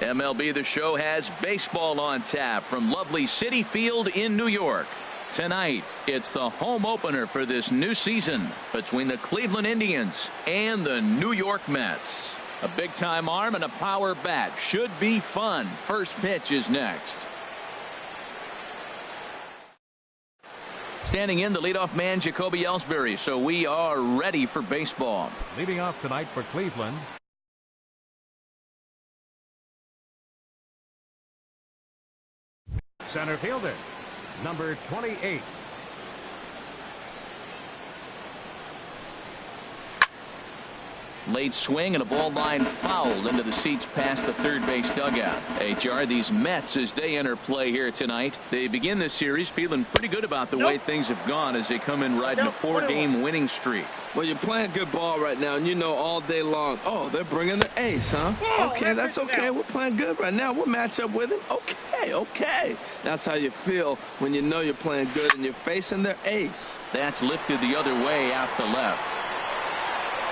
MLB The Show has baseball on tap from lovely Citi Field in New York. Tonight, it's the home opener for this new season between the Cleveland Indians and the New York Mets. A big-time arm and a power bat should be fun. First pitch is next. Standing in, the leadoff man, Jacoby Ellsbury. So we are ready for baseball. Leading off tonight for Cleveland, center fielder, number 28. Late swing and a ball line fouled into the seats past the third base dugout. HR, these Mets, as they enter play here tonight, they begin this series feeling pretty good about the way things have gone as they come in riding a 4-game winning streak. Well, you're playing good ball right now, and you know all day long, oh, they're bringing the ace, huh? Okay, that's okay. We're playing good right now. We'll match up with him. Okay. That's how you feel when you know you're playing good and you're facing their ace. That's lifted the other way out to left.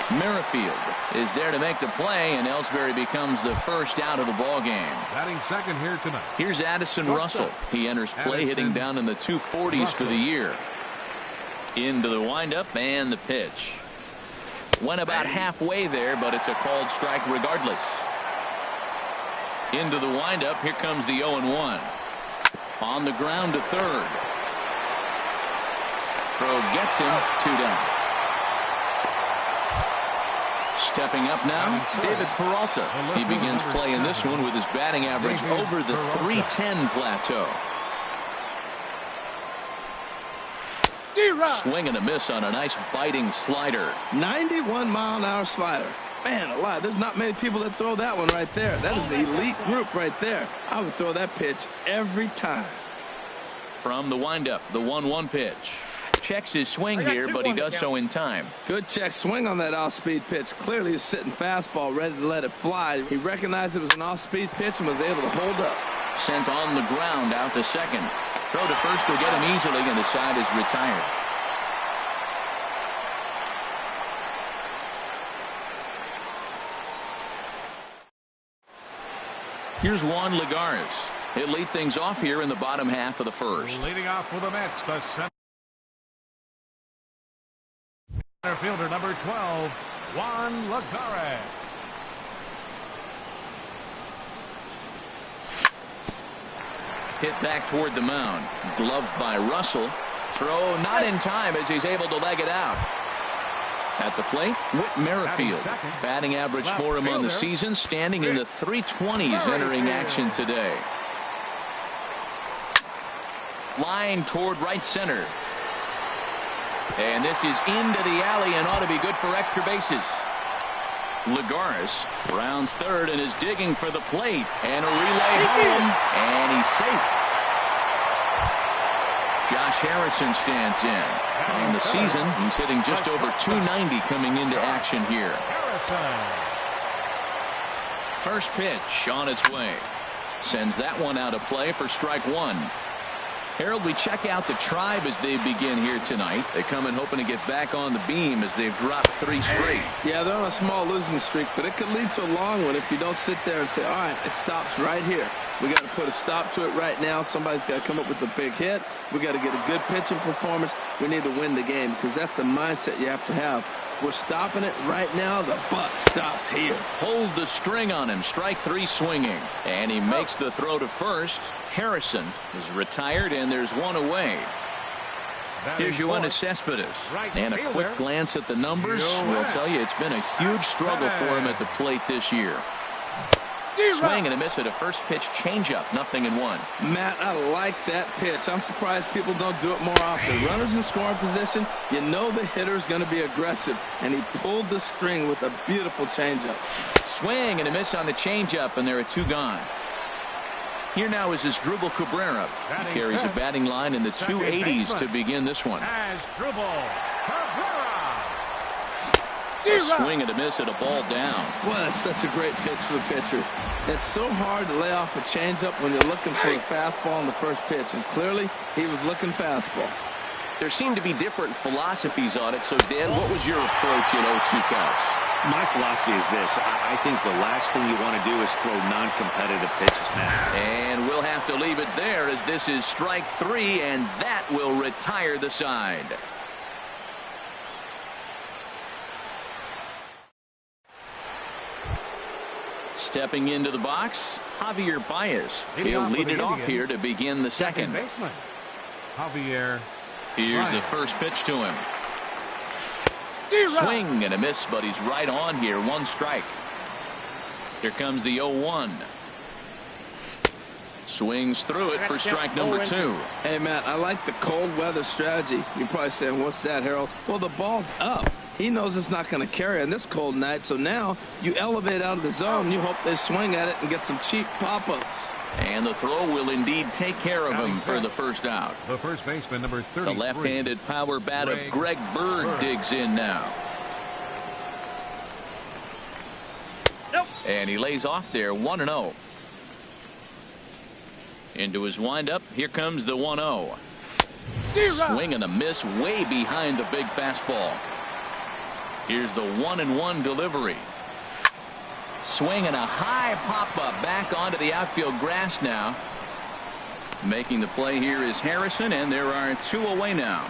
Merrifield is there to make the play, and Ellsbury becomes the first out of the ball game. Batting second here tonight. Here's Addison Russell. He enters play hitting down in the 240s for the year. Into the windup and the pitch. Went about halfway there, but it's a called strike regardless. Into the windup. Here comes the 0-1. On the ground to third. Throw gets him. 2 down. Stepping up now, David Peralta. He begins playing this one with his batting average over the .310 plateau. Swing and a miss on a nice biting slider. 91-mile-an-hour slider. Man alive, there's not many people that throw that one right there. That is an elite group right there. I would throw that pitch every time. From the windup, the 1-1 pitch. Checks his swing here, but he does so in time. Good check swing on that off-speed pitch. Clearly a sitting fastball ready to let it fly. He recognized it was an off-speed pitch and was able to hold up. Sent on the ground out to second. Throw to first will get him easily, and the side is retired. Here's Juan Lagares. He'll lead things off here in the bottom half of the first. Leading off for the Mets, the center fielder, number 12, Juan Lagares. Hit back toward the mound. Gloved by Russell. Throw not in time as he's able to leg it out. At the plate, Whit Merrifield. Batting average for him on the season, standing in the 320s entering action today. Line toward right center. And this is into the alley and ought to be good for extra bases. Lagares rounds third and is digging for the plate. And a relay home. And he's safe. Josh Harrison stands in. On the season, he's hitting just over .290 coming into action here. First pitch on its way. Sends that one out of play for strike one. Harold, we check out the Tribe as they begin here tonight. They come in hoping to get back on the beam as they've dropped 3 straight. Yeah, they're on a small losing streak, but it could lead to a long one if you don't sit there and say, all right, it stops right here. We got to put a stop to it right now. Somebody's got to come up with a big hit. We got to get a good pitching performance. We need to win the game because that's the mindset you have to have. We're stopping it right now. The buck stops here. Hold the string on him. Strike 3 swinging. And he makes the throw to first. Harrison is retired, and there's one away. Here's Yoenis Cespedes. And a quick glance at the numbers will tell you it's been a huge struggle for him at the plate this year. Swing and a miss at a first pitch changeup. 0-1. Matt, I like that pitch. I'm surprised people don't do it more often. Runners in scoring position, you know the hitter's going to be aggressive, and he pulled the string with a beautiful changeup. Swing and a miss on the changeup, and there are 2 gone. Here now is Asdrubal Cabrera. He carries a batting line in the 280s to begin this one. A swing and a miss at a ball down. Well, that's such a great pitch for the pitcher. It's so hard to lay off a changeup when you're looking for a fastball in the first pitch, and clearly he was looking fastball. There seem to be different philosophies on it. So, Dan, what was your approach in 0-2 counts? My philosophy is this. I think the last thing you want to do is throw non-competitive pitches, man. And we'll have to leave it there as this is strike 3, and that will retire the side. Stepping into the box, Javier Baez. He'll lead it off here to begin the second. Baseman, Javier. Here's the first pitch to him. Swing and a miss, but he's right on here. 1 strike. Here comes the 0-1. Swings through it for strike number 2. Hey, Matt, I like the cold weather strategy. You're probably saying, what's that, Harold? Well, the ball's up. He knows it's not going to carry on this cold night, so now you elevate out of the zone. You hope they swing at it and get some cheap pop-ups. And the throw will indeed take care of him for the first out. The first baseman, number 33. The left-handed power bat of Greg Bird digs in now. And he lays off there, 1-0. Into his windup, here comes the 1-0. Swing and a miss way behind the big fastball. Here's the 1-1 delivery. Swing and a high pop-up back onto the outfield grass now. Making the play here is Harrison, and there are 2 away now.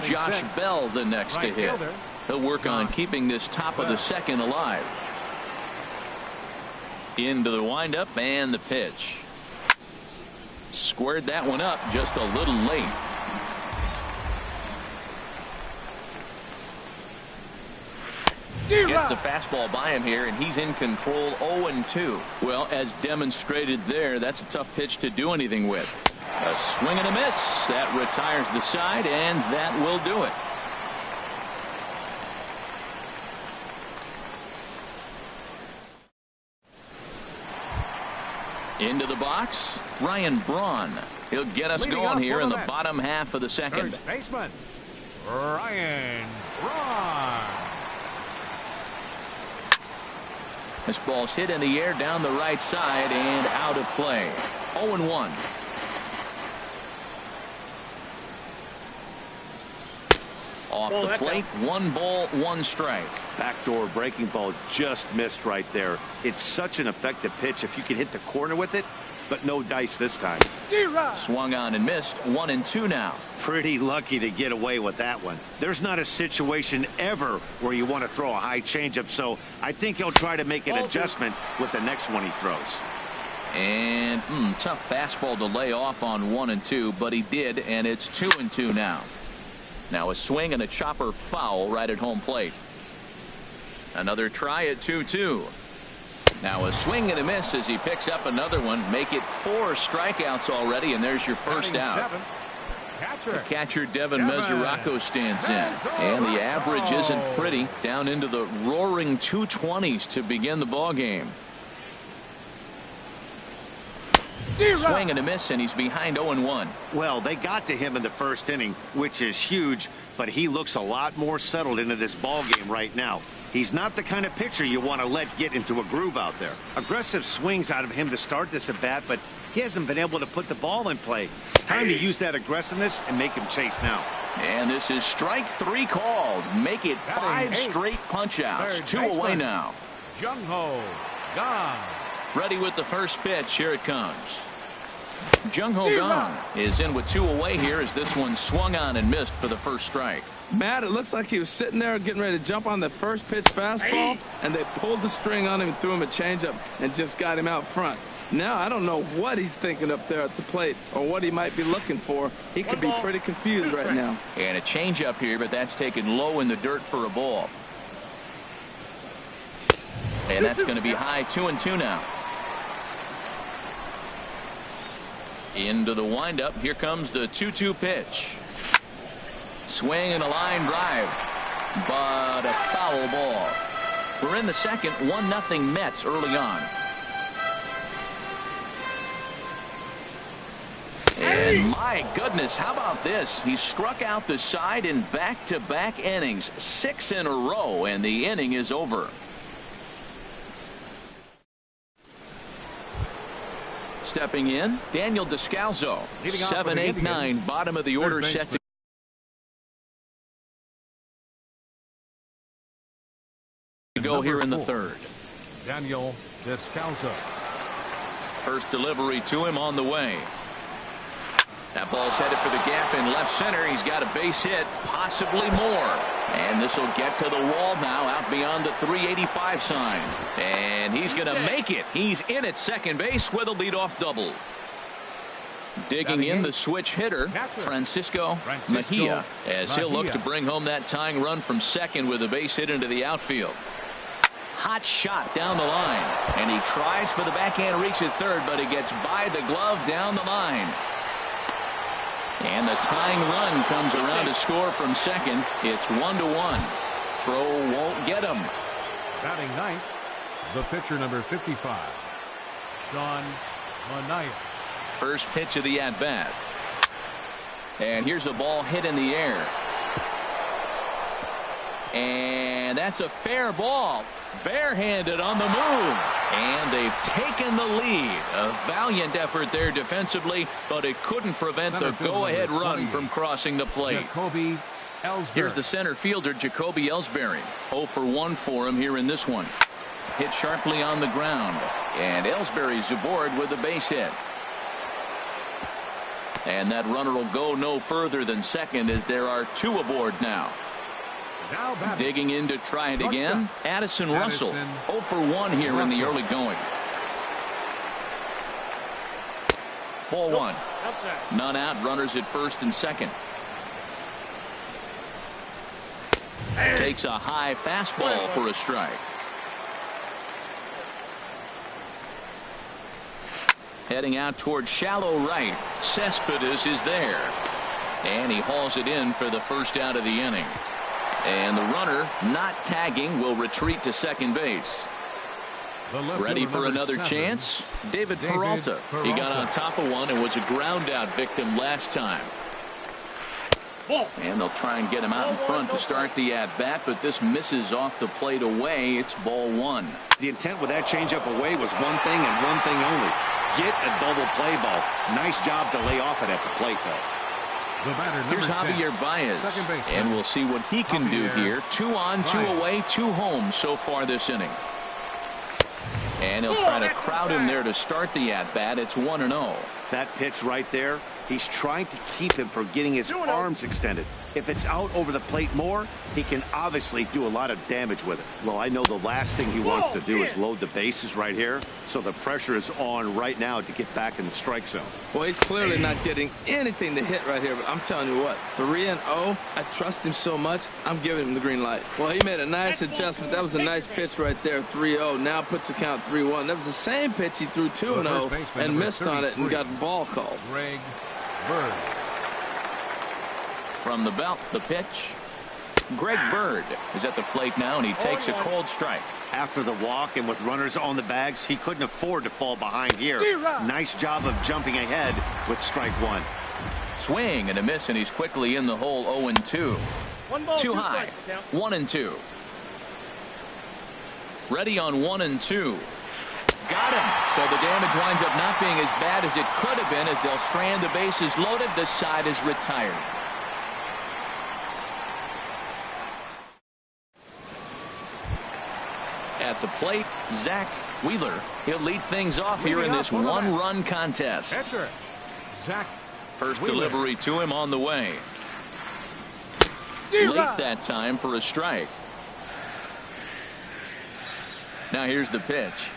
Josh Bell the next to hit. He'll work on keeping this top of the second alive. Into the windup and the pitch. Squared that one up just a little late. Gets the fastball by him here, and he's in control. 0-2. Well, as demonstrated there, that's a tough pitch to do anything with. A swing and a miss. That retires the side, and that will do it. Into the box, Ryan Braun. He'll get us going here in the bottom half of the second. First baseman, Ryan Braun. This ball's hit in the air down the right side and out of play. 0-1. Off the plate, 1 ball, 1 strike. Backdoor breaking ball just missed right there. It's such an effective pitch if you can hit the corner with it, but no dice this time. Swung on and missed. 1-2 now. Pretty lucky to get away with that one. There's not a situation ever where you want to throw a high changeup, so I think he'll try to make an adjustment with the next one he throws. And tough fastball to lay off on 1-2, but he did, and it's 2-2 now. Now a swing and a chopper foul right at home plate. Another try at 2-2. Now a swing and a miss as he picks up another one. Make it 4 strikeouts already, and there's your first out. The catcher Devin Mesoraco stands in, and the average isn't pretty, down into the roaring 220s to begin the ball game. Swing and a miss, and he's behind 0-1. Well, they got to him in the first inning, which is huge, but he looks a lot more settled into this ball game right now. He's not the kind of pitcher you want to let get into a groove out there. Aggressive swings out of him to start this at bat, but he hasn't been able to put the ball in play. Time to use that aggressiveness and make him chase now. And this is strike 3 called. Make it 5 straight punch-outs. 2 away now. Jung-Ho Kang. Ready with the first pitch. Here it comes. Jung-Ho Kang is in with 2 away here as this one swung on and missed for the first strike. Matt, it looks like he was sitting there getting ready to jump on the first pitch fastball, and they pulled the string on him and threw him a changeup and just got him out front. Now, I don't know what he's thinking up there at the plate or what he might be looking for. He could be pretty confused right now. And a changeup here, but that's taken low in the dirt for a ball. And that's going to be high. 2-2 now. Into the windup. Here comes the 2-2 pitch. Swing and a line drive, but a foul ball. We're in the second. 1-0 Mets early on. And my goodness, how about this? He struck out the side in back-to-back innings, 6 in a row, and the inning is over. Stepping in, Daniel Descalzo, 7-8-9, bottom of the order, set to baseman Go here in the 4, third. Daniel Descalso. First delivery to him on the way. That ball's headed for the gap in left center. He's got a base hit, possibly more. And this will get to the wall now, out beyond the 385 sign. And he's going to make it. He's in at second base with a leadoff double. Digging in the switch hitter, Francisco Mejia, as he'll look to bring home that tying run from second with a base hit into the outfield. Hot shot down the line, and he tries for the backhand reach at third, but it gets by the glove down the line. And the tying run comes around to score from second. It's 1-1. Throw won't get him. Batting ninth, the pitcher number 55, Sean Manaea. First pitch of the at-bat. And here's a ball hit in the air. And that's a fair ball. Barehanded on the move. And they've taken the lead. A valiant effort there defensively, but it couldn't prevent the go-ahead run from crossing the plate. Jacoby Ellsbury. Here's the center fielder, Jacoby Ellsbury. 0 for 1 for him here in this one. Hit sharply on the ground. And Ellsbury's aboard with a base hit. And that runner will go no further than second as there are 2 aboard now. Digging in to try it again, Addison Russell. 0 for 1 here in the early going. Ball 1. None out, runners at first and second. Takes a high fastball for a strike. Heading out towards shallow right. Cespedes is there. And he hauls it in for the first out of the inning. And the runner, not tagging, will retreat to second base. Ready for another chance? David Peralta. He got on top of one and was a ground out victim last time. And they'll try and get him out in front to start the at-bat, but this misses off the plate away. It's ball 1. The intent with that changeup away was one thing and one thing only. Get a double play ball. Nice job to lay off it at the plate, though. Here's Javier Baez, and we'll see what he can do here. 2 on, 2 away, 2 home so far this inning. And he'll try to crowd him there to start the at-bat. It's 1-0. That pitch right there, he's trying to keep him from getting his arms extended. If it's out over the plate more, he can obviously do a lot of damage with it. Well, I know the last thing he wants to do is load the bases right here, so the pressure is on right now to get back in the strike zone. Well, he's clearly not getting anything to hit right here, but I'm telling you what, 3-0, I trust him so much, I'm giving him the green light. Well, he made a nice adjustment. That was a nice pitch right there, 3-0. Now puts the count 3-1. That was the same pitch he threw 2-0 and missed on it and got the ball called. Greg Bird. From the belt, the pitch. Greg Bird is at the plate now, and he takes a cold strike. After the walk and with runners on the bags, he couldn't afford to fall behind here. Nice job of jumping ahead with strike 1. Swing and a miss, and he's quickly in the hole. 0-2. Too high. 1-2. Ready on 1-2. Got him. So the damage winds up not being as bad as it could have been as they'll strand the bases loaded. The side is retired. At the plate, Zach Wheeler. He'll lead things off here in this one-run contest. Zach First delivery to him on the way. Late that time for a strike. Now here's the pitch.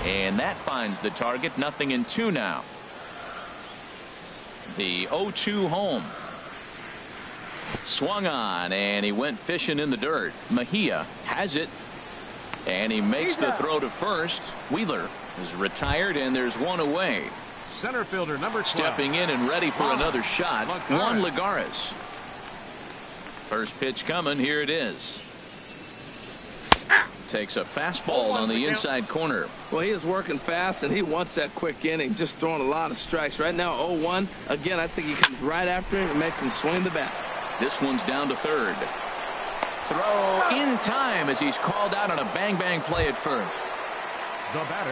And that finds the target. 0-2 now. The 0-2 home. Swung on, and he went fishing in the dirt. Mejia has it, and he makes the throw to first. Wheeler is retired, and there's 1 away. Center fielder number 12. Stepping in and ready for another shot. Juan Lagares. First pitch coming. Here it is. Takes a fastball on the inside corner. Well, he is working fast, and he wants that quick inning, just throwing a lot of strikes. Right now, 0-1. Again, I think he comes right after him and makes him swing the bat. This one's down to third. Throw in time as he's called out on a bang-bang play at first.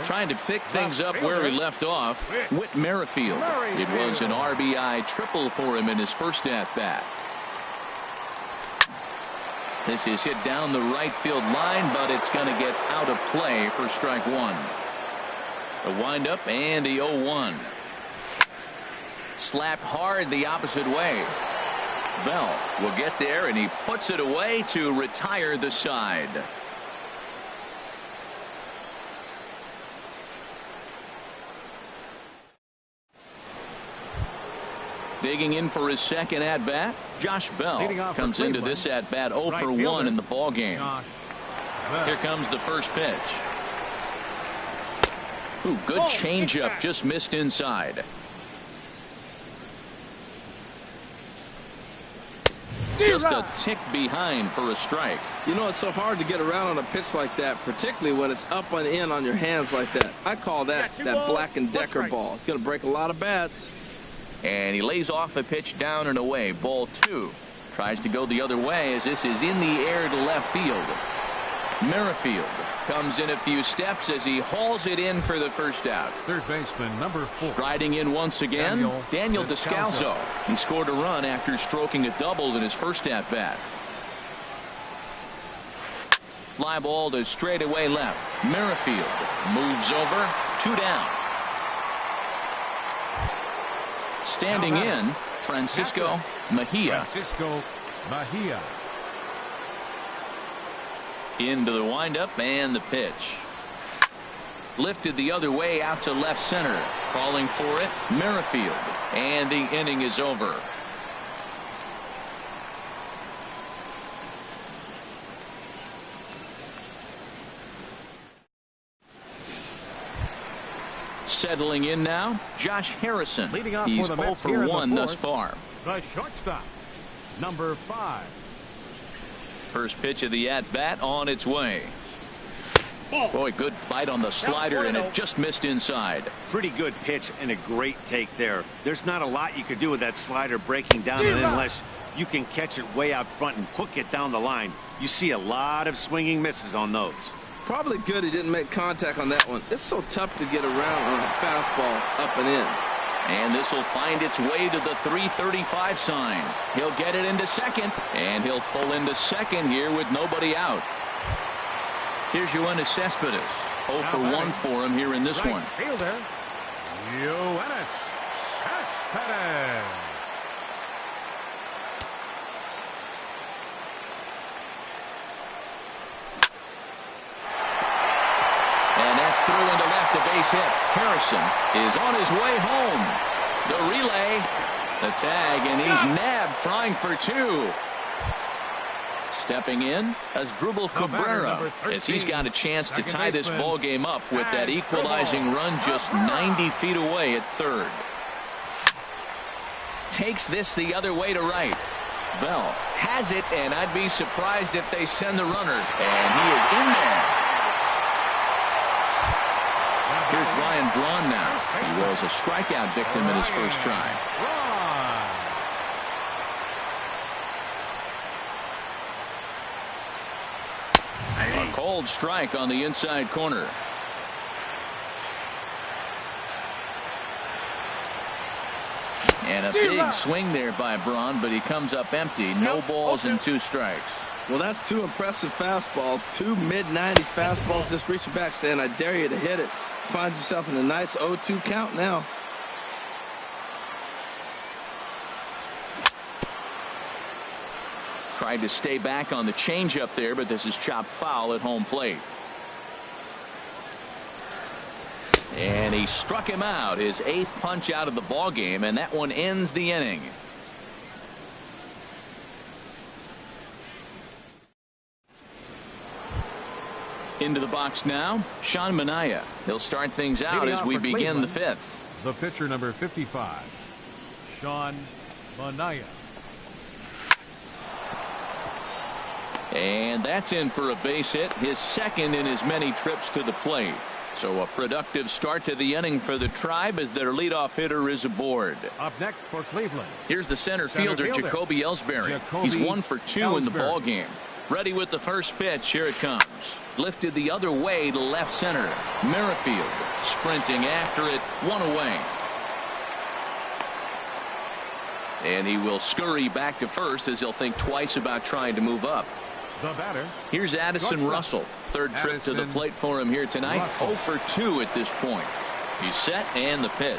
Trying to pick things up where he left off. Whit Merrifield. It was an RBI triple for him in his first at-bat. This is hit down the right field line, but it's going to get out of play for strike one. A windup and the 0-1. Slapped hard the opposite way. Bell will get there, and he puts it away to retire the side. Digging in for his second at-bat, Josh Bell comes into this at-bat 0 for 1 in the ballgame. Here comes the first pitch. Ooh, good changeup, just missed inside. Just a tick behind for a strike. You know, it's so hard to get around on a pitch like that, particularly when it's up and in on your hands like that. I call that Black & Decker ball. It's going to break a lot of bats. And he lays off a pitch down and away. Ball 2. Tries to go the other way as this is in the air to left field. Merrifield comes in a few steps as he hauls it in for the first out. Third baseman number 4. Striding in once again, Daniel Descalso. He scored a run after stroking a double in his first at bat. Fly ball to straightaway left. Merrifield moves over. 2 down. Standing in, Francisco Mejia. Into the windup and the pitch. Lifted the other way out to left center. Calling for it, Merrifield. And the inning is over. Settling in now, Josh Harrison. He's 0 for 1 thus far. The shortstop, number 5. First pitch of the at-bat on its way. Boy, good bite on the slider, and it just missed inside. Pretty good pitch and a great take there. There's not a lot you could do with that slider breaking down unless you can catch it way out front and hook it down the line. You see a lot of swinging misses on those. Probably good he didn't make contact on that one. It's so tough to get around on a fastball up and in. And this will find its way to the 335 sign. He'll get it into second, and he'll pull into second here with nobody out. Here's Yoenis Cespedes. 0 for 1 for him here in this one. Fielder, Yoenis Cespedes. And that's through into left, a base hit. Harrison is on his way home. The relay, the tag, and he's nabbed trying for 2. Stepping in as Drubal Cabrera as he's got a chance to tie this ball game up with that equalizing run just 90 feet away at third. Takes this the other way to right. Bell has it, and I'd be surprised if they send the runner. And he is in there. Here's Ryan Braun now. He was a strikeout victim in his first try. A cold strike on the inside corner. And a big swing there by Braun, but he comes up empty. No balls and 2 strikes. Well, that's 2 impressive fastballs. 2 mid-90s fastballs just reaching back saying, I dare you to hit it. Finds himself in a nice 0-2 count now. Tried to stay back on the changeup there, but this is chopped foul at home plate. And he struck him out, his 8th punch out of the ball game, and that one ends the inning. Into the box now, Sean Manaea. He'll start things out as we begin the 5th. The pitcher number 55, Sean Manaea. And that's in for a base hit, his 2nd in as many trips to the plate. So a productive start to the inning for the Tribe as their leadoff hitter is aboard. Up next for Cleveland. Here's the center fielder, Jacoby Ellsbury. He's 1 for 2 in the ball game. Ready with the first pitch. Here it comes. Lifted the other way to left center. Merrifield sprinting after it. 1 away. And he will scurry back to first as he'll think twice about trying to move up. The batter. Here's Addison Russell. Third trip to the plate for him here tonight. 0 for 2 at this point. He's set and the pitch.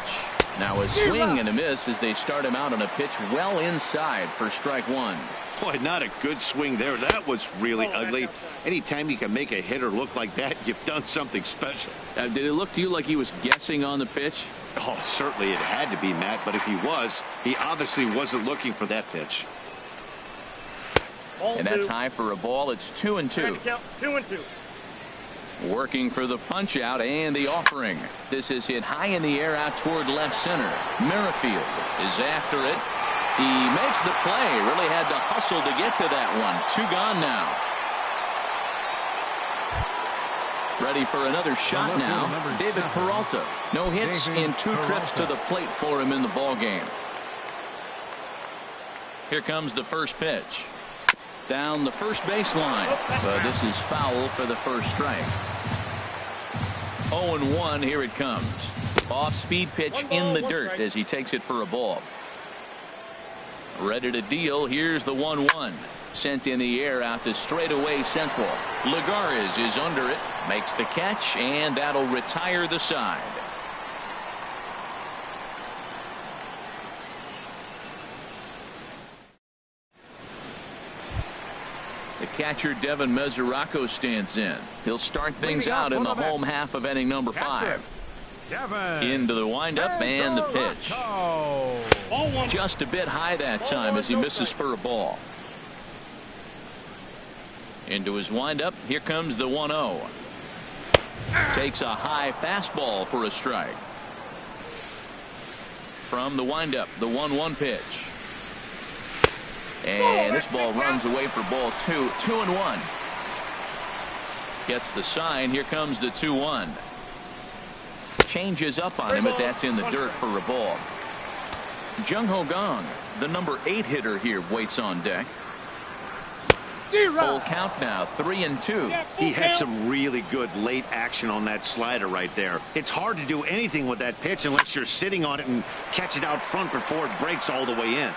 Now a swing and a miss as they start him out on a pitch well inside for strike one. Boy, not a good swing there. That was really ugly. Anytime you can make a hitter look like that, you've done something special. Did it look to you like he was guessing on the pitch? Oh, certainly it had to be, Matt, but if he was, he obviously wasn't looking for that pitch. And that's high for a ball. It's 2-2. 2-2. Working for the punch out and the offering. This is hit high in the air out toward left center. Merrifield is after it. He makes the play. Really had to hustle to get to that one. 2 gone now. Ready for another shot now. David Peralta. No hits in 2 trips to the plate for him in the ball game. Here comes the first pitch. Down the first baseline. But this is foul for the first strike. 0-1. Here it comes. Off-speed pitch in the dirt as he takes it for a ball. Ready to deal. Here's the 1-1. Sent in the air out to straightaway central. Lagares is under it. Makes the catch, and that'll retire the side. The catcher Devin Mesoraco stands in. He'll start things out in the home half of inning number 5. Into the windup and the pitch. Just a bit high that time as he misses for a ball. Into his windup. Here comes the 1-0. Takes a high fastball for a strike. From the windup, the 1-1 pitch. And this ball runs away for ball 2. 2-1. Gets the sign. Here comes the 2-1. Changes up on him, but that's in the dirt for a ball. Jung Ho Gong, the number 8 hitter here, waits on deck. Full count now, 3-2. He had some really good late action on that slider right there. It's hard to do anything with that pitch unless you're sitting on it and catch it out front before it breaks all the way in.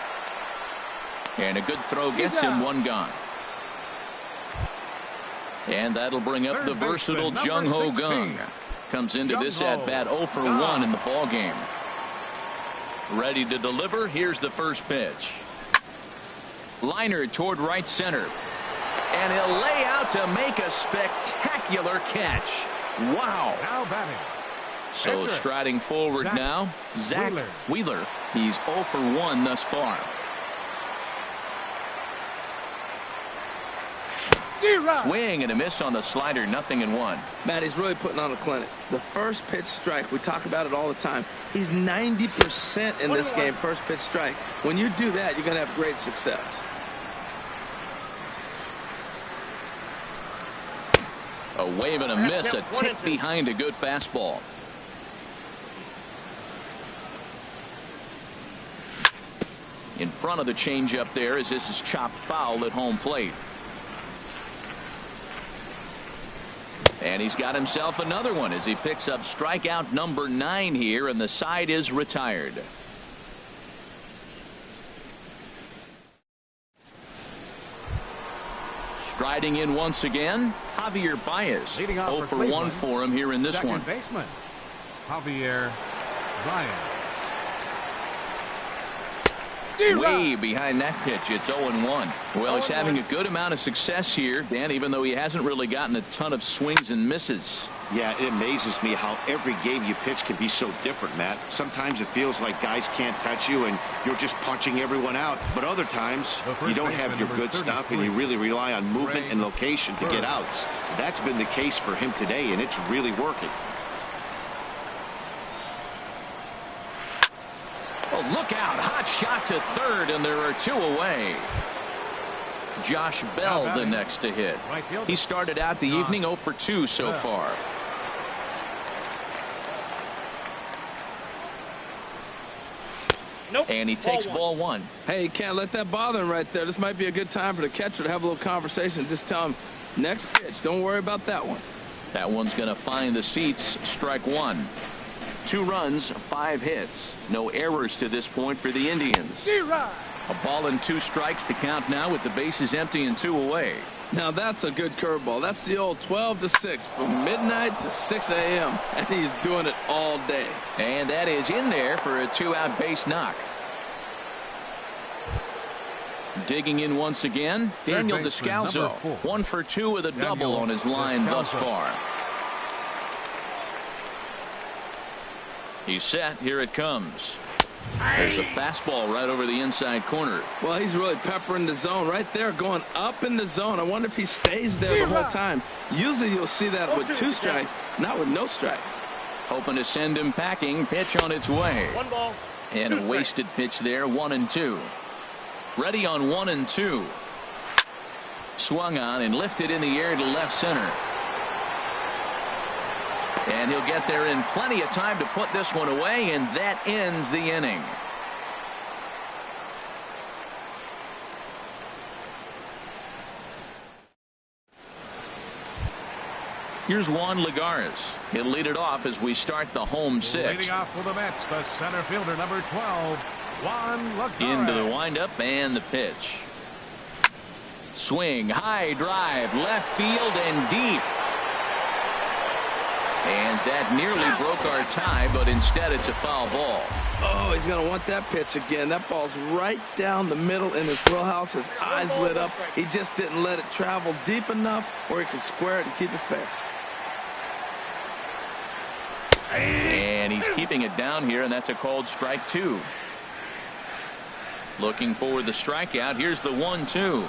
And a good throw gets him 1 gone. And that'll bring up the versatile Jung Ho Gong. Comes into this at bat 0 for 1 in the ball game. Ready to deliver. Here's the first pitch. Liner toward right center. And he'll lay out to make a spectacular catch. Wow. Now batting. So striding forward now, Zach Wheeler. He's 0 for 1 thus far. Swing and a miss on the slider. 0-1. Matt, he's really putting on a clinic. The first pitch strike, we talk about it all the time. He's 90% in this game, first pitch strike. When you do that, you're going to have great success. A wave and a miss, a tick behind a good fastball. In front of the changeup there as this is chopped foul at home plate. And he's got himself another one as he picks up strikeout number 9 here, and the side is retired. Striding in once again, Javier Baez. 0 for 1 for him here in this one. Baseman, Javier Baez. Way behind that pitch. It's 0-1. Well, he's having a good amount of success here, Dan, even though he hasn't really gotten a ton of swings and misses. Yeah, it amazes me how every game you pitch can be so different, Matt. Sometimes it feels like guys can't touch you and you're just punching everyone out. But other times you don't have your good stuff and you really rely on movement and location to get outs. That's been the case for him today, and it's really working. Oh, look out. Hot shot to third, and there are 2 away. Josh Bell the next to hit. He started out the evening 0 for 2 so far. And he takes ball 1. Hey, you can't let that bother him right there. This might be a good time for the catcher to have a little conversation. Just tell him, next pitch, don't worry about that one. That one's going to find the seats. Strike 1. 2 runs, 5 hits. No errors to this point for the Indians. A ball and 2 strikes. The count now with the bases empty and 2 away. Now that's a good curveball. That's the old 12 to 6 from midnight to 6 a.m. and he's doing it all day. And that is in there for a 2-out base knock. Digging in once again, Daniel Descalso, 1 for 2 with a double on his line thus far. He's set. Here it comes. There's a fastball right over the inside corner. Well, he's really peppering the zone right there, going up in the zone. I wonder if he stays there the whole time. Usually you'll see that with 2 strikes, not with no strikes. Hoping to send him packing. Pitch on its way. 1 ball. And a wasted pitch there. 1-2. Ready on 1-2. Swung on and lifted in the air to left center. And he'll get there in plenty of time to put this one away, and that ends the inning. Here's Juan Lagares. He'll lead it off as we start the home 6th. Leading off for the Mets, the center fielder, number 12, Juan Lagares. Into the windup and the pitch. Swing, high drive, left field and deep. And that nearly broke our tie, but instead it's a foul ball. Oh, he's going to want that pitch again. That ball's right down the middle in his wheelhouse. His eyes lit up. He just didn't let it travel deep enough where he could square it and keep it fair. And he's keeping it down here, and that's a called strike 2. Looking for the strikeout. Here's the 1-2.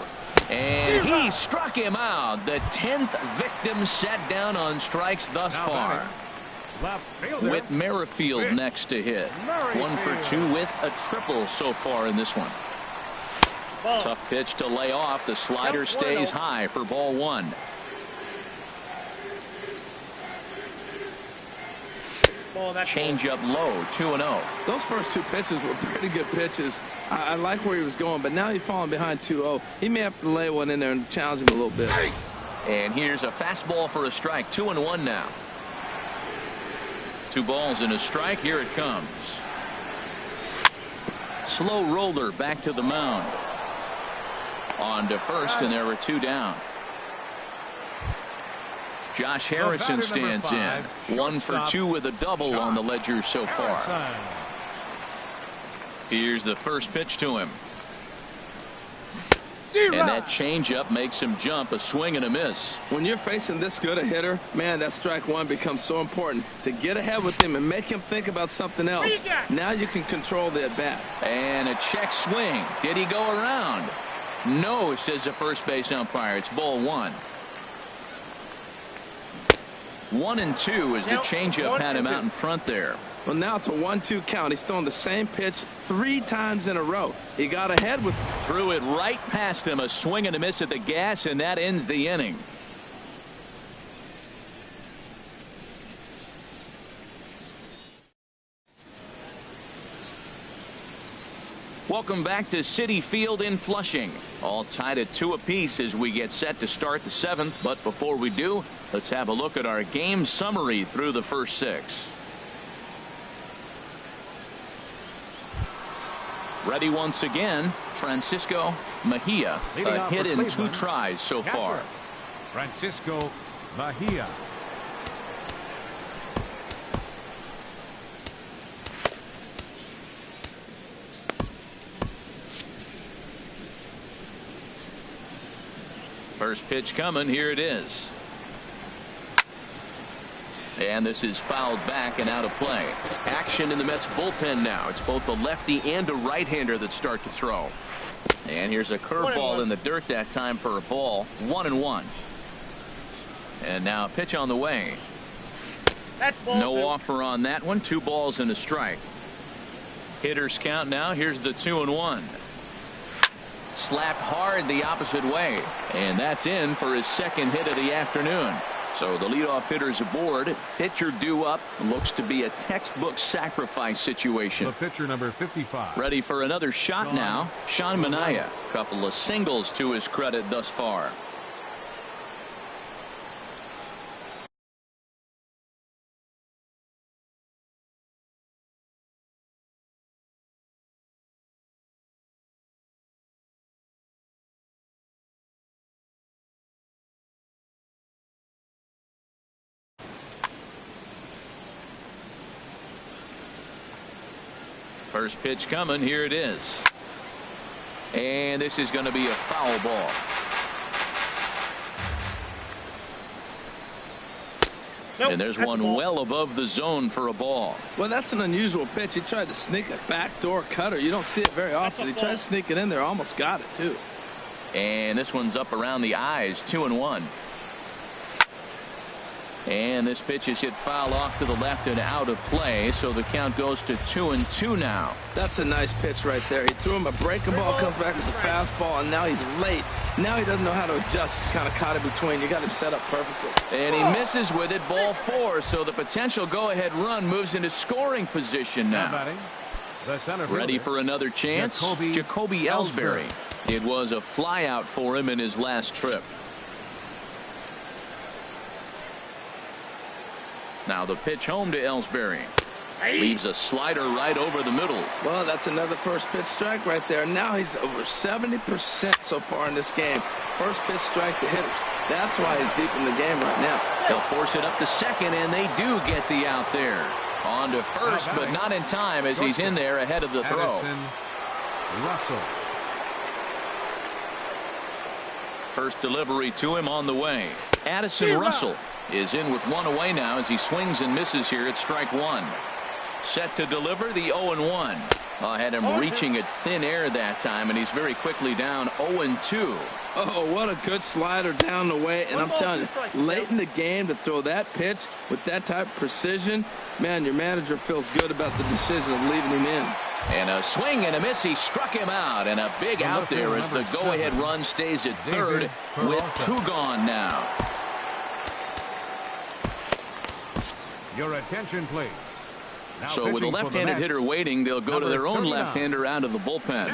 And he struck him out. The 10th victim set down on strikes thus far. With Merrifield next to hit. 1 for 2 with a triple so far in this one. Tough pitch to lay off. The slider stays high for ball 1. Change up low, 2-0. Those first 2 pitches were pretty good pitches. I like where he was going, but now he's falling behind 2-0. He may have to lay one in there and challenge him a little bit. And here's a fastball for a strike. 2-1 now. 2 balls and a strike. Here it comes. Slow roller back to the mound. On to first, and there were 2 down. Josh Harrison stands in. 1 for 2 with a double on the ledger so far. Here's the first pitch to him. And that changeup makes him jump. A swing and a miss. When you're facing this good a hitter, man, that strike 1 becomes so important to get ahead with him and make him think about something else. Now you can control the at-bat. And a check swing. Did he go around? No, says the first base umpire. It's ball 1. 1-2 as the changeup had him out in front there. Well, now it's a 1-2 count. He's throwing the same pitch 3 times in a row. He got ahead with. Threw it right past him. A swing and a miss at the gas, and that ends the inning. Welcome back to Citi Field in Flushing. All tied at 2 apiece as we get set to start the 7th. But before we do, let's have a look at our game summary through the first 6. Ready once again, Francisco Mejia. A hit in 2 tries so far. Francisco Mejia. First pitch coming. Here it is. And this is fouled back and out of play. Action in the Mets bullpen now. It's both a lefty and a right-hander that start to throw. And here's a curveball in the dirt that time for a ball. 1-1. And now a pitch on the way. That's ball no 2. offer on that one. 2 balls and a strike. Hitters count now. Here's the 2-1. Slapped hard the opposite way. And that's in for his 2nd hit of the afternoon. So the leadoff hitter's aboard. Pitcher due up. Looks to be a textbook sacrifice situation. The pitcher, number 55. Ready for another shot now. Sean Manaea. Couple of singles to his credit thus far. First pitch coming. Here it is. And this is going to be a foul ball. Nope, and there's that's one well above the zone for a ball. Well, that's an unusual pitch. He tried to sneak a backdoor cutter. You don't see it very often. He tried to sneak it in there. Almost got it, too. And this one's up around the eyes. 2-1. And this pitch is hit foul off to the left and out of play, so the count goes to 2-2 now. That's a nice pitch right there. He threw him a breaking ball, comes back with a fastball, and now he's late. Now he doesn't know how to adjust. He's kind of caught in between. You got him set up perfectly. And he misses with it, ball 4, so the potential go-ahead run moves into scoring position now. Ready for another chance? Jacoby Ellsbury. It was a flyout for him in his last trip. Now the pitch home to Ellsbury. Leaves a slider right over the middle. Well, that's another first pitch strike right there. Now he's over 70% so far in this game. First pitch strike to hitters. That's why he's deep in the game right now. They'll force it up to second, and they do get the out there. On to first, but not in time as he's in there ahead of the throw. Russell. First delivery to him on the way. Addison Russell is in with one away now as he swings and misses here at strike 1. Set to deliver the 0-1. Had him reaching at thin air that time, and he's very quickly down 0-2. Oh, what a good slider down the way. And I'm telling you, late in the game to throw that pitch with that type of precision, man, your manager feels good about the decision of leaving him in. And a swing and a miss. He struck him out, and a big out there as the go-ahead run stays at third with 2 gone now. Your attention, please. Now so with a left-handed hitter waiting, they'll go to their own left-hander out of the bullpen.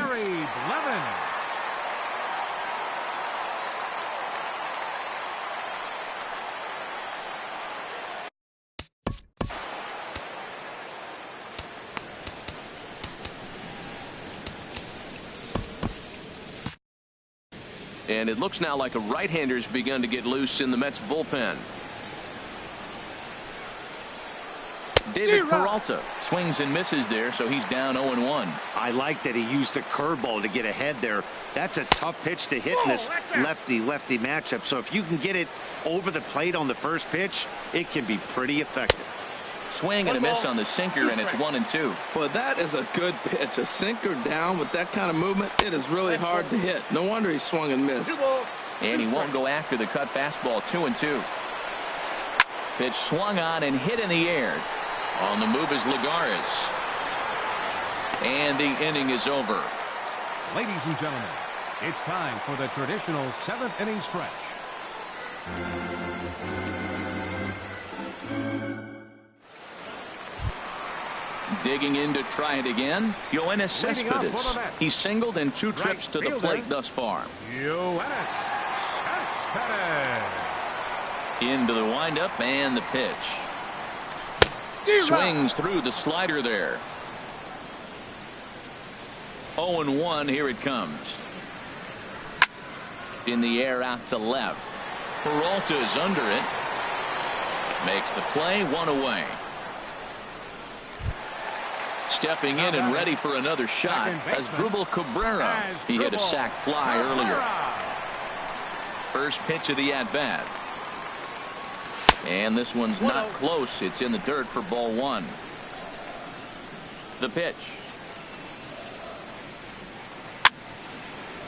And it looks now like a right-hander's begun to get loose in the Mets bullpen. David Peralta swings and misses there, so he's down 0-1. I like that he used the curveball to get ahead there. That's a tough pitch to hit in this lefty-lefty matchup. So if you can get it over the plate on the first pitch, it can be pretty effective. Swing and a miss on the sinker, and it's 1-2. Well, that is a good pitch. A sinker down with that kind of movement, it is really hard to hit. No wonder he swung and missed. And he won't go after the cut fastball. 2-2. Pitch swung on and hit in the air. On the move is Lagares. And the inning is over. Ladies and gentlemen, it's time for the traditional 7th inning stretch. Digging in to try it again, Yoenis Cespedes. He's singled in 2 trips to the plate thus far. Yoenis Cespedes. Into the windup and the pitch. Swings through the slider there. 0-1. Here it comes. In the air out to left. Peralta is under it. Makes the play. 1 away. Stepping in and ready for another shot as Drupal Cabrera. He hit a sac fly earlier. First pitch of the at-bat. And this one's not close. It's in the dirt for ball 1. The pitch.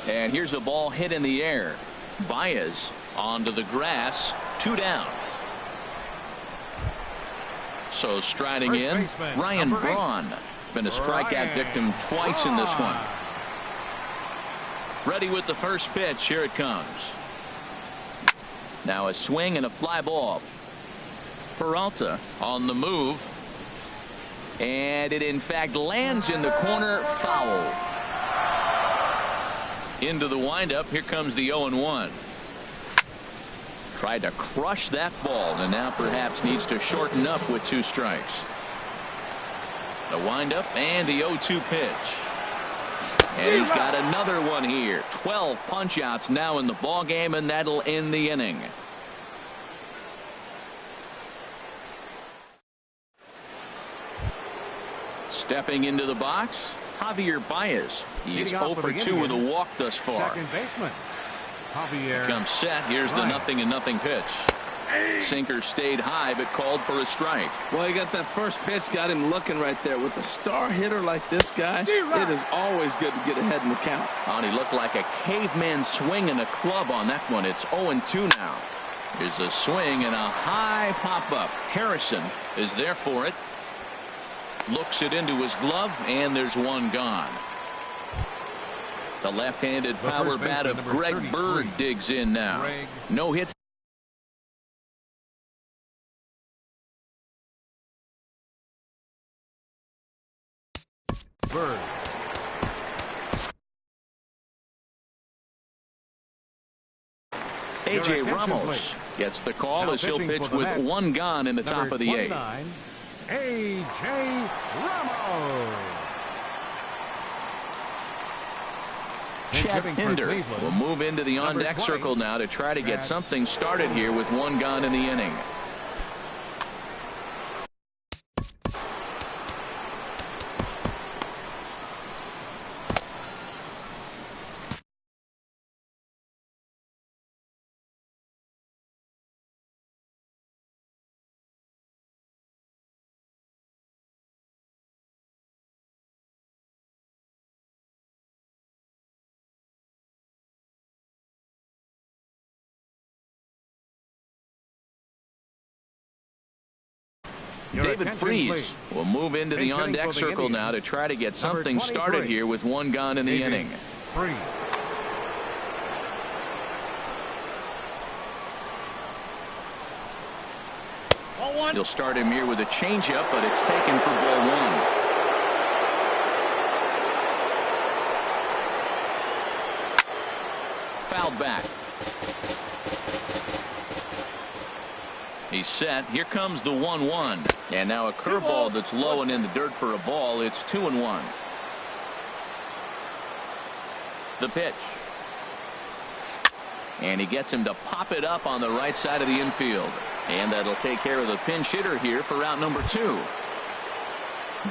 And here's a ball hit in the air. Baez onto the grass. 2 down. So striding in, Ryan Braun. Been a strikeout victim twice in this one. Ready with the first pitch. Here it comes. Now a swing and a fly ball. Peralta on the move. And it in fact lands in the corner. Foul. Into the windup. Here comes the 0-1. Tried to crush that ball and now perhaps needs to shorten up with 2 strikes. The windup and the 0-2 pitch. And he's got another one here. 12 punch outs now in the ball game, and that'll end the inning. Stepping into the box, Javier Baez. He is 0 for 2 with a walk thus far. Second baseman, Javier. Comes set. Here's the 0-0 pitch. Sinker stayed high, but called for a strike. Well, he got that first pitch, got him looking right there. With a star hitter like this guy, it is always good to get ahead in the count. Oh, and he looked like a caveman swinging a club on that one. It's 0-2 now. Here's a swing and a high pop-up. Harrison is there for it. Looks it into his glove, and there's one gone. The left-handed power bat of Greg Bird digs in now. No hits. Bird. A.J. Ramos gets the call as he'll pitch with one gone in the top of the eighth. A.J. Ramos. Chad Pinder will move into the on-deck circle now to try to get something started here with one gone in the inning. David Freese will move into the on-deck circle now to try to get something started here with one gone in the inning. He'll start him here with a changeup, but it's taken for ball one. Fouled back. He's set. Here comes the 1-1. And now a curveball that's low and in the dirt for a ball. It's 2-1. The pitch. And he gets him to pop it up on the right side of the infield. And that'll take care of the pinch hitter here for out number 2.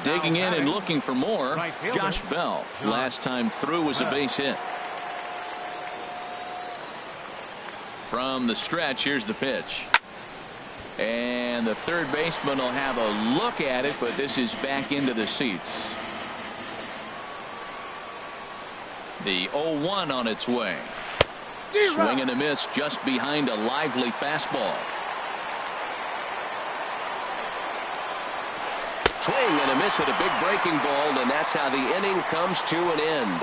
Digging in and looking for more, Josh Bell. Last time through was a base hit. From the stretch, here's the pitch. And the third baseman will have a look at it, but this is back into the seats. The 0-1 on its way. Swing and a miss just behind a lively fastball. Swing and a miss at a big breaking ball, and that's how the inning comes to an end.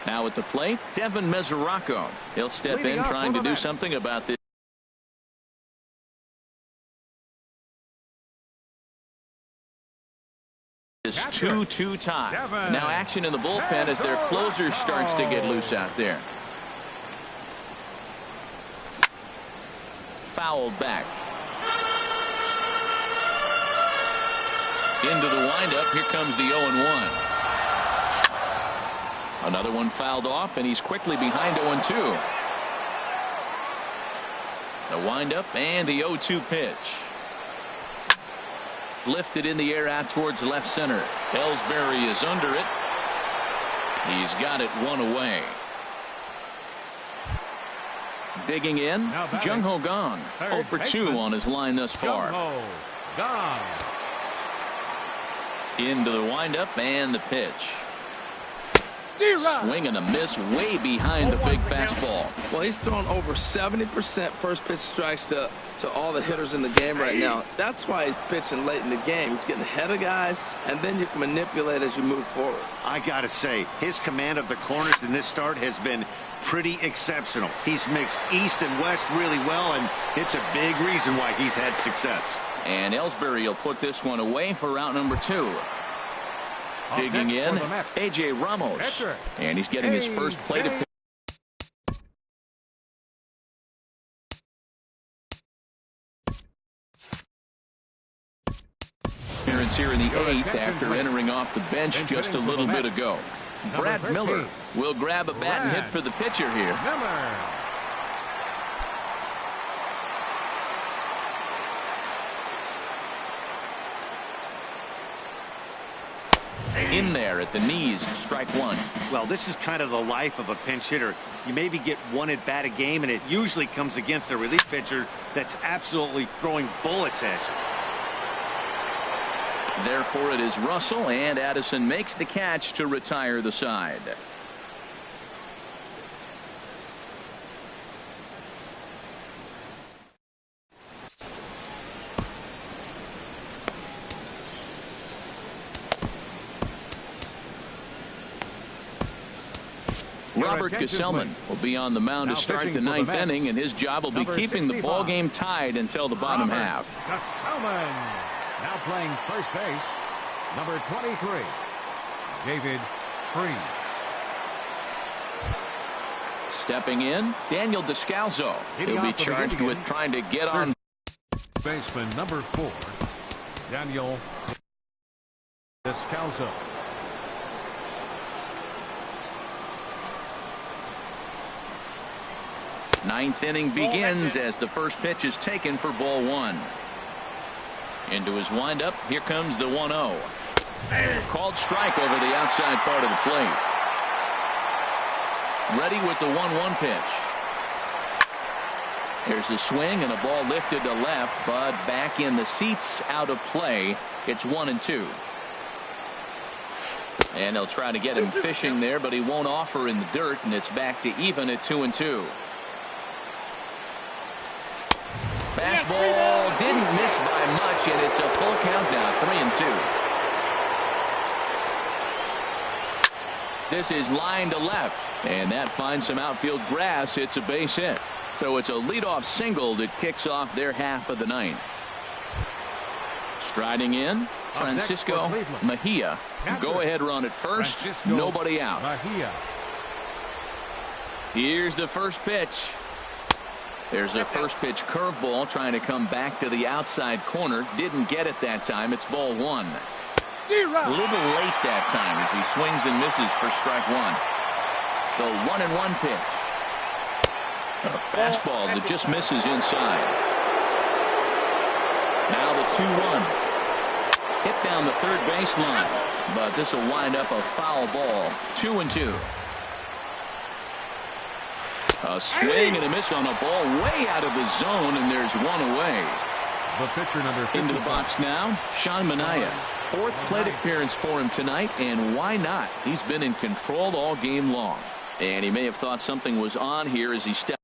Now at the plate, Devin Mesoraco. He'll step in trying to do something about this. This 2-2 tie. Now action in the bullpen as their closer starts to get loose out there. Fouled back. Into the windup. Here comes the 0-1. Another one fouled off, and he's quickly behind 0-2. The windup and the 0-2 pitch. Lifted in the air out towards left center. Ellsbury is under it. He's got it one away. Digging in, Jung-Ho Kang. 0 for 2 on his line thus far. Into the windup and the pitch. Swing and a miss way behind the big fastball. Well, he's thrown over 70% first pitch strikes to all the hitters in the game right now. That's why he's pitching late in the game. He's getting ahead of guys, and then you can manipulate as you move forward. I gotta say, his command of the corners in this start has been pretty exceptional. He's mixed east and west really well, and it's a big reason why he's had success. And Ellsbury will put this one away for route number 2. Digging in, A.J. Ramos. And he's getting his first plate appearance. appearance here in the 8th after entering off the bench just a little bit ago. Brad Miller will grab a bat and hit for the pitcher here. In there at the knees, strike one. Well, this is kind of the life of a pinch hitter. You maybe get one at bat a game, and it usually comes against a relief pitcher that's absolutely throwing bullets at you. Therefore, it is Russell, and Addison makes the catch to retire the side. Robert Gesellman will be on the mound to start the 9th inning, and his job will be keeping the ball game tied until the bottom half. Gesellman now playing first base, number 23, David Freese. Stepping in, Daniel Descalzo. He'll be charged with trying to get on. Baseman number 4, Daniel Descalzo. Ninth inning begins as the first pitch is taken for ball one. Into his windup, here comes the 1-0. Called strike over the outside part of the plate. Ready with the 1-1 pitch. Here's the swing and a ball lifted to left, but back in the seats, out of play. It's 1-2. And they'll try to get him fishing there, but he won't offer in the dirt, and it's back to even at 2-2. Fastball didn't miss by much, and it's a full count now, 3-2. This is line to left, and that finds some outfield grass. It's a base hit. So it's a leadoff single that kicks off their half of the 9th. Striding in, Francisco Mejia. Go-ahead run at first. Nobody out. Here's the first pitch. There's a first pitch curveball trying to come back to the outside corner. Didn't get it that time. It's ball one. A little late that time as he swings and misses for strike one. The 1-1 pitch. A fastball that just misses inside. Now the 2-1. Hit down the third baseline, but this will wind up a foul ball. 2-2. A swing and a miss on a ball way out of the zone, and there's one away. The pitcher number 55. Into the box now, Sean Manaea. Fourth plate appearance for him tonight, and why not? He's been in control all game long. And he may have thought something was on here as he stepped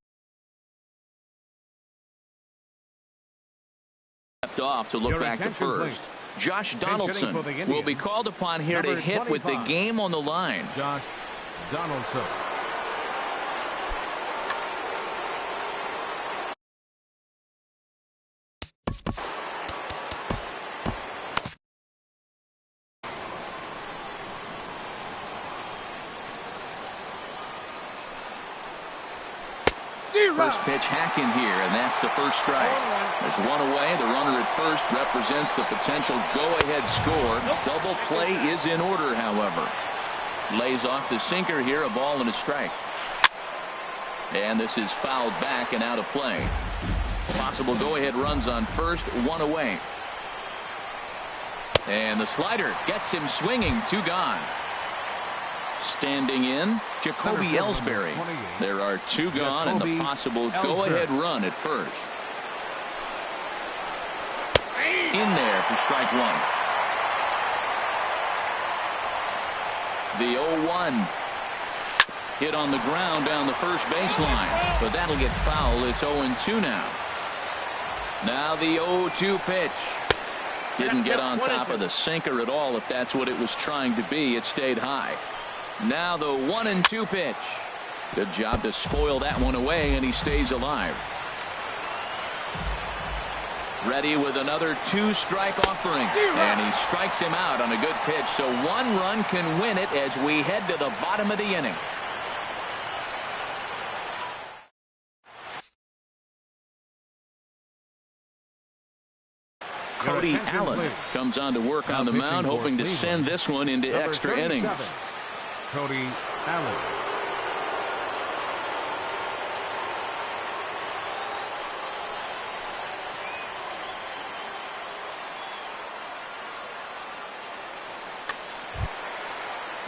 off to look back to first. Josh Donaldson will be called upon here to hit with the game on the line. Josh Donaldson. First pitch hacking here, and that's the first strike. There's one away. The runner at first represents the potential go-ahead score. Double play is in order, however. Lays off the sinker here, a ball and a strike. And this is fouled back and out of play. Possible go-ahead runs on first, one away. And the slider gets him swinging, two gone. Standing in, Jacoby Ellsbury. There are two gone and the possible go-ahead run at first. In there for strike one. The 0-1. Hit on the ground down the first baseline, but that'll get foul. It's 0-2 now. Now the 0-2 pitch. Didn't get on top of the sinker at all, if that's what it was trying to be. It stayed high. Now the 1-2 pitch. Good job to spoil that one away, and he stays alive. Ready with another two-strike offering, and he strikes him out on a good pitch. So one run can win it as we head to the bottom of the inning. Cody Allen please. comes on to work on the mound, hoping to send this one into Number extra 37, innings. Cody Allen.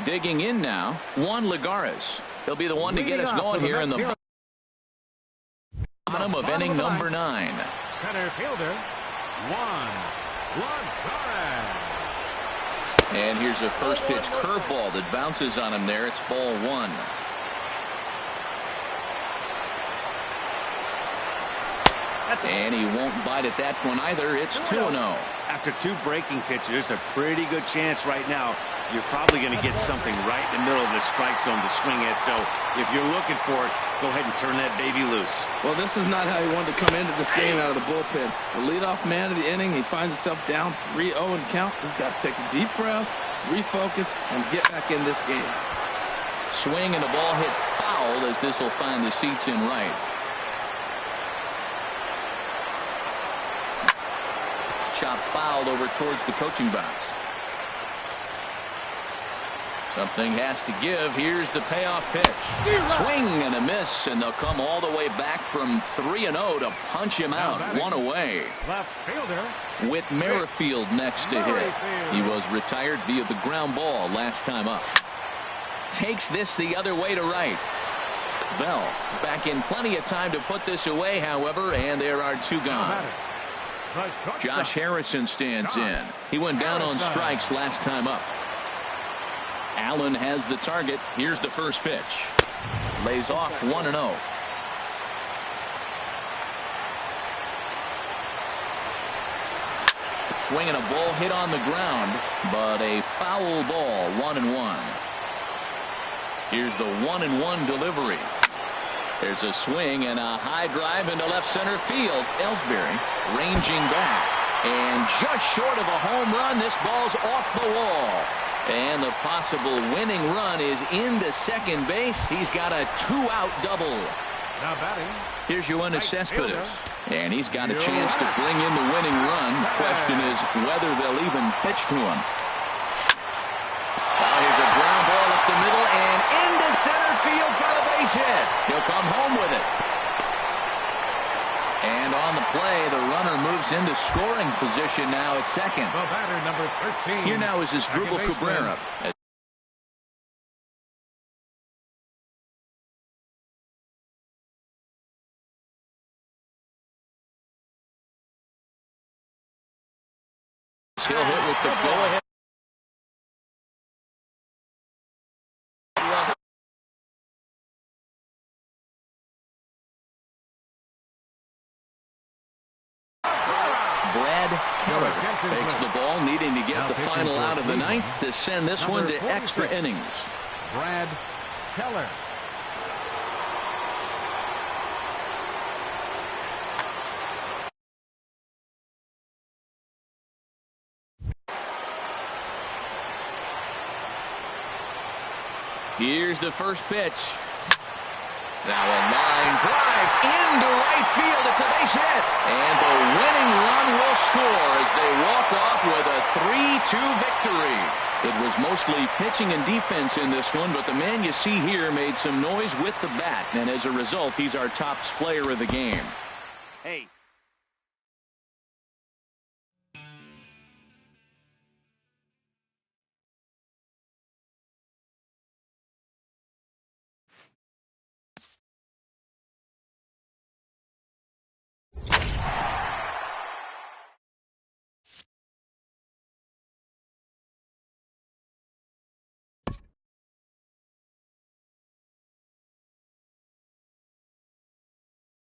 Digging in now, Juan Lagares. He'll be the one to get us going here in the bottom of inning number 9. Center fielder, Juan Lagares. And here's a first pitch curveball that bounces on him there. It's ball 1. And he won't bite at that one either. It's 2-0. After 2 breaking pitches, a pretty good chance right now. You're probably going to get something right in the middle of the strike zone to swing at. So if you're looking for it, go ahead and turn that baby loose. Well, this is not how he wanted to come into this game out of the bullpen. The leadoff man of the inning, he finds himself down 3-0 and count. He's got to take a deep breath, refocus, and get back in this game. Swing and a ball hit foul as this will find the seats in right. Chop fouled over towards the coaching box. Something has to give. Here's the payoff pitch. Swing and a miss, and they'll come all the way back from 3-0 to punch him out. 1 away. Left fielder. With Merrifield next to hit. He was retired via the ground ball last time up. Takes this the other way to right. Bell back in plenty of time to put this away, however, and there are 2 gone. Josh Harrison stands in. He went down on strikes last time up. Allen has the target. Here's the first pitch. Lays off 1-0. Swinging a ball hit on the ground, but a foul ball. 1-1. Here's the 1-1 delivery. There's a swing and a high drive into left center field. Ellsbury ranging back, and just short of a home run. This ball's off the wall. And the possible winning run is into second base. He's got a 2-out double. Now batting. Here's Yoenis Cespedes, and he's got a chance to bring in the winning run. Question is whether they'll even pitch to him. Now here's a ground ball up the middle and into center field for the base hit. He'll come home with it. And on the play, the runner moves into scoring position now at second. The batter, number 13. Here now is Asdrubal Cabrera. He'll hit with the go-ahead. Keller takes the ball, needing to get the final out of the ninth to send this one to extra innings. Brad Keller. Here's the first pitch. Now a line drive into right field. It's a base hit. And the winning run will score as they walk off with a 3-2 victory. It was mostly pitching and defense in this one, but the man you see here made some noise with the bat. And as a result, he's our top player of the game. Hey.